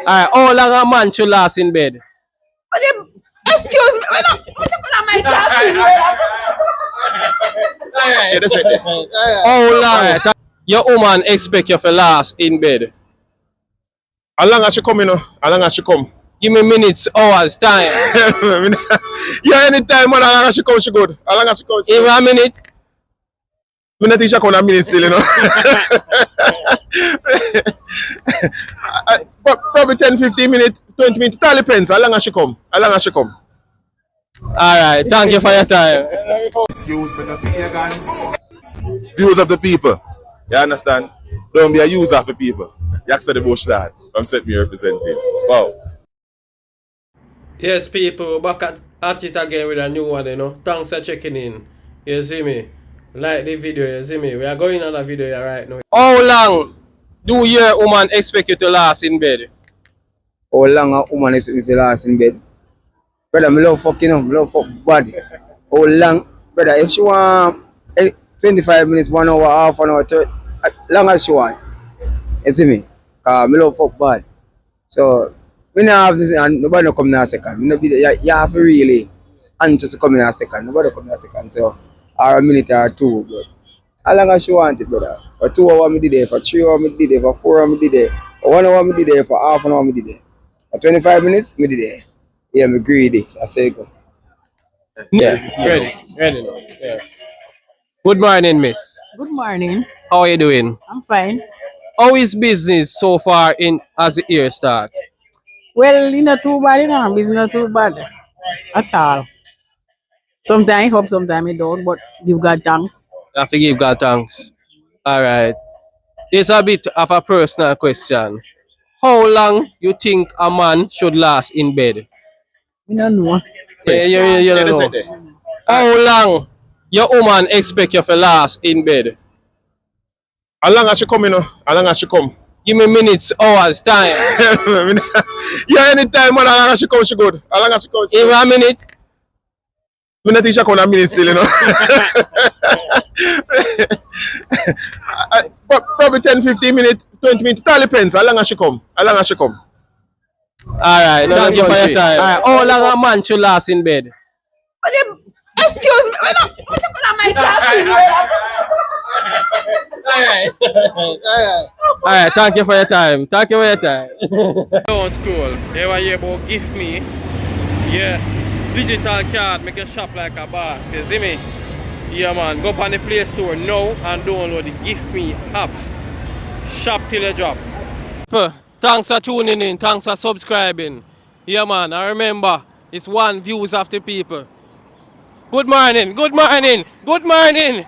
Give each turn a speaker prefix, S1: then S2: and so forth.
S1: Alright, how long a man should last in bed?
S2: But excuse me, what am
S3: Yeah, that's it.
S1: How long your woman expect you to last in bed?
S3: How long has she come, you know? How long has she come?
S1: Give me minutes, hours, time.
S3: Yeah, anytime, man, how long has she come, she good. How long has she come?
S1: Even a minute?
S3: I not think she come a minute still, you know. Probably 10, 15 minutes, 20 minutes. It all depends. How long has she come? How long has she come?
S1: Alright, thank you for your time.
S4: Excuse me, the pagans.
S3: Views of the people. You understand? Don't be a user of the people. You ask the bush that. I'm set me representing. Wow.
S1: Yes, people, we're back at it again with a new one, you know. Thanks for checking in. You see me? Like the video, you see me? We are going on a video here right now. How long do your woman expect you to last in bed?
S5: How long a woman is to last in bed? Brother, me love fuck, you know, me love fuck body. How long, brother, if she want 25 minutes, 1 hour, half an hour, 30, long as she want. You see me? Cause me love fuck bad. So, me not have this, and nobody no come in a second. Me no be there. You have to really anxious to come in a second. Nobody come in a second. So, or a minute or two. But how long as she want it, brother? For 2 hours, me did there. For 3 hours, me did there. For 4 hours, me did there. For 1 hour, me did there. For half an hour, me did there. For 25 minutes, me did there. Yeah, me greedy. I say go.
S1: Yeah, ready now. Yeah. Good morning, miss.
S2: Good morning.
S1: How are you doing?
S2: I'm fine.
S1: How is business so far in as the year start?
S2: Well, not too bad, It's not too bad at all. Sometimes up, sometimes it don't, but give God thanks.
S1: I have to give God thanks. Alright. It's a bit of a personal question. How long you think a man should last in bed?
S2: We don't know.
S1: Yeah, you
S3: Yeah,
S1: don't
S3: that's
S1: know.
S3: it.
S1: How long your woman expect you to last in bed?
S3: How long has she come, you know? How long has she come?
S1: Give me minutes, hours, time.
S3: Yeah, anytime, man, how long has she come, she good. How long has she come?
S1: Even a minute?
S3: I not think she come a minute still, you know. Probably 10, 15 minutes, 20 minutes. It all depends. How long has she come? How long has she come?
S1: Alright, thank you for your time. Alright, how long a man should last in bed?
S2: But excuse me, what am
S1: Alright, thank you for your time. Thank you for your time. On school, they were here about gift me. Yeah, digital card, make you shop like a boss. You see me? Yeah, man. Go up on the Play Store now and download the Gift Me app. Shop till you drop. Thanks for tuning in. Thanks for subscribing. Yeah, man. And remember, it's one views of the people. Good morning. Good morning. Good morning.